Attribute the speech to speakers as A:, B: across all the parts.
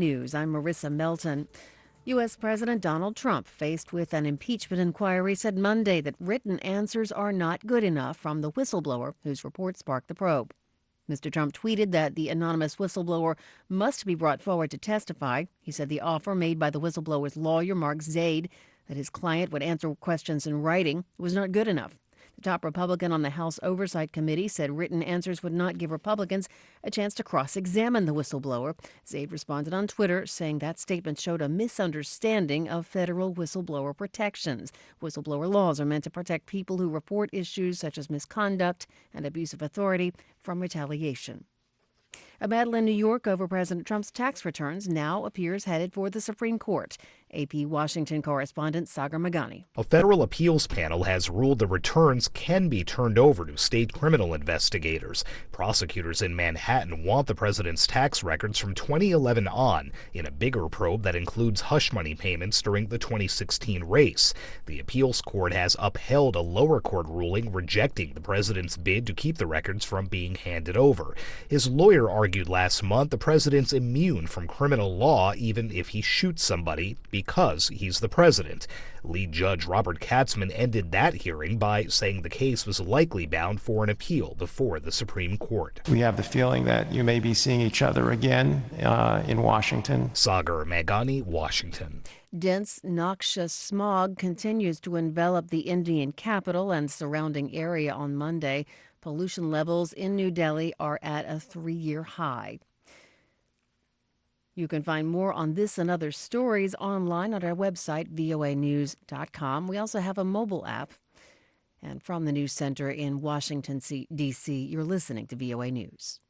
A: News. I'm Marissa Melton. U.S. President Donald Trump, faced with an impeachment inquiry, said Monday that written answers are not good enough from the whistleblower whose report sparked the probe. Mr. Trump tweeted that the anonymous whistleblower must be brought forward to testify. He said the offer made by the whistleblower's lawyer, Mark Zaid, that his client would answer questions in writing was not good enough. The top Republican on the House Oversight Committee said written answers would not give Republicans a chance to cross-examine the whistleblower. Zaid responded on Twitter, saying that statement showed a misunderstanding of federal whistleblower protections. Whistleblower laws are meant to protect people who report issues such as misconduct and abuse of authority from retaliation. A battle in New York over President Trump's tax returns now appears headed for the Supreme Court. AP Washington correspondent Sagar Magani.
B: A federal appeals panel has ruled the returns can be turned over to state criminal investigators. Prosecutors in Manhattan want the president's tax records from 2011 on in a bigger probe that includes hush money payments during the 2016 race. The appeals court has upheld a lower court ruling rejecting the president's bid to keep the records from being handed over. His lawyer argued last month the president's immune from criminal law even if he shoots somebody because he's the president. Lead Judge Robert Katzman ended that hearing by saying the case was likely bound for an appeal before the Supreme Court.
C: We have the feeling that you may be seeing each other again in Washington.
B: Sagar Magani, Washington.
A: Dense, noxious smog continues to envelop the Indian capital and surrounding area on Monday. Pollution levels in New Delhi are at a 3-year high. You can find more on this and other stories online at our website, voanews.com. We also have a mobile app. And from the News Center in Washington, D.C., you're listening to VOA News.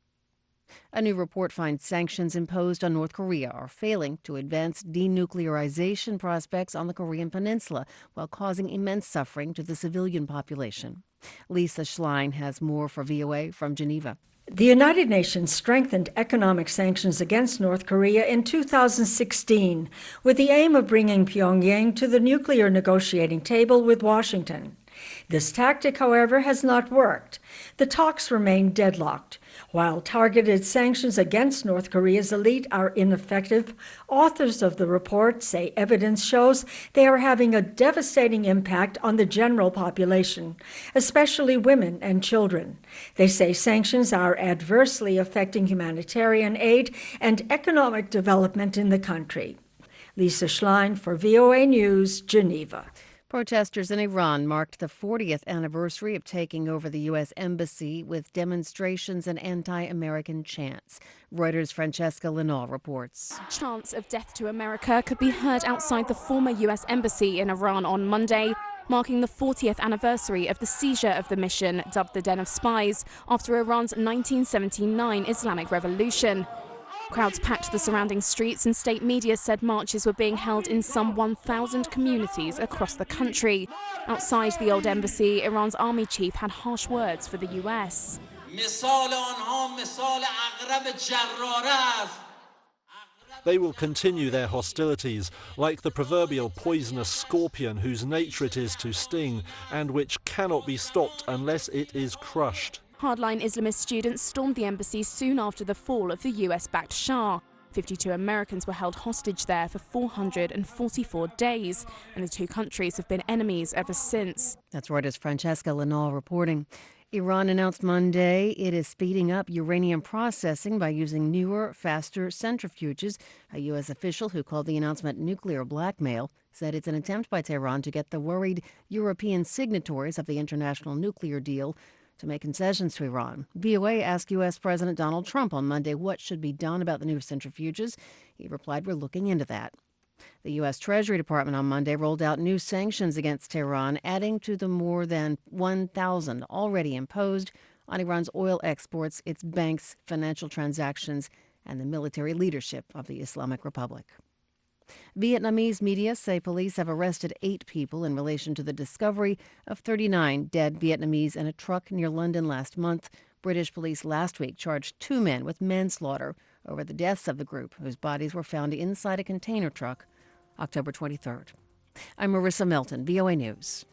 A: A new report finds sanctions imposed on North Korea are failing to advance denuclearization prospects on the Korean Peninsula while causing immense suffering to the civilian population. Lisa Schlein has more for VOA from Geneva.
D: The United Nations strengthened economic sanctions against North Korea in 2016 with the aim of bringing Pyongyang to the nuclear negotiating table with Washington. This tactic, however, has not worked. The talks remain deadlocked. While targeted sanctions against North Korea's elite are ineffective, authors of the report say evidence shows they are having a devastating impact on the general population, especially women and children. They say sanctions are adversely affecting humanitarian aid and economic development in the country. Lisa Schlein for VOA News, Geneva.
A: Protesters in Iran marked the 40th anniversary of taking over the U.S. Embassy with demonstrations and anti-American chants. Reuters' Francesca Linall reports.
E: Chants of death to America could be heard outside the former U.S. Embassy in Iran on Monday, marking the 40th anniversary of the seizure of the mission, dubbed the Den of Spies, after Iran's 1979 Islamic Revolution. Crowds packed the surrounding streets and state media said marches were being held in some 1,000 communities across the country. Outside the old embassy, Iran's army chief had harsh words for the US.
F: They will continue their hostilities, like the proverbial poisonous scorpion whose nature it is to sting and which cannot be stopped unless it is crushed.
E: Hardline Islamist students stormed the embassy soon after the fall of the US-backed Shah. 52 Americans were held hostage there for 444 days, and the two countries have been enemies ever since.
A: That's Reuters' Francesca Linall reporting. Iran announced Monday it is speeding up uranium processing by using newer, faster centrifuges. A U.S. official who called the announcement nuclear blackmail said it's an attempt by Tehran to get the worried European signatories of the international nuclear deal to make concessions to Iran. VOA asked U.S. President Donald Trump on Monday what should be done about the new centrifuges. He replied, "We're looking into that." The U.S. Treasury Department on Monday rolled out new sanctions against Tehran, adding to the more than 1,000 already imposed on Iran's oil exports, its banks, financial transactions, and the military leadership of the Islamic Republic. Vietnamese media say police have arrested 8 people in relation to the discovery of 39 dead Vietnamese in a truck near London last month. British police last week charged 2 men with manslaughter over the deaths of the group, whose bodies were found inside a container truck October 23rd. I'm Marissa Melton, VOA News.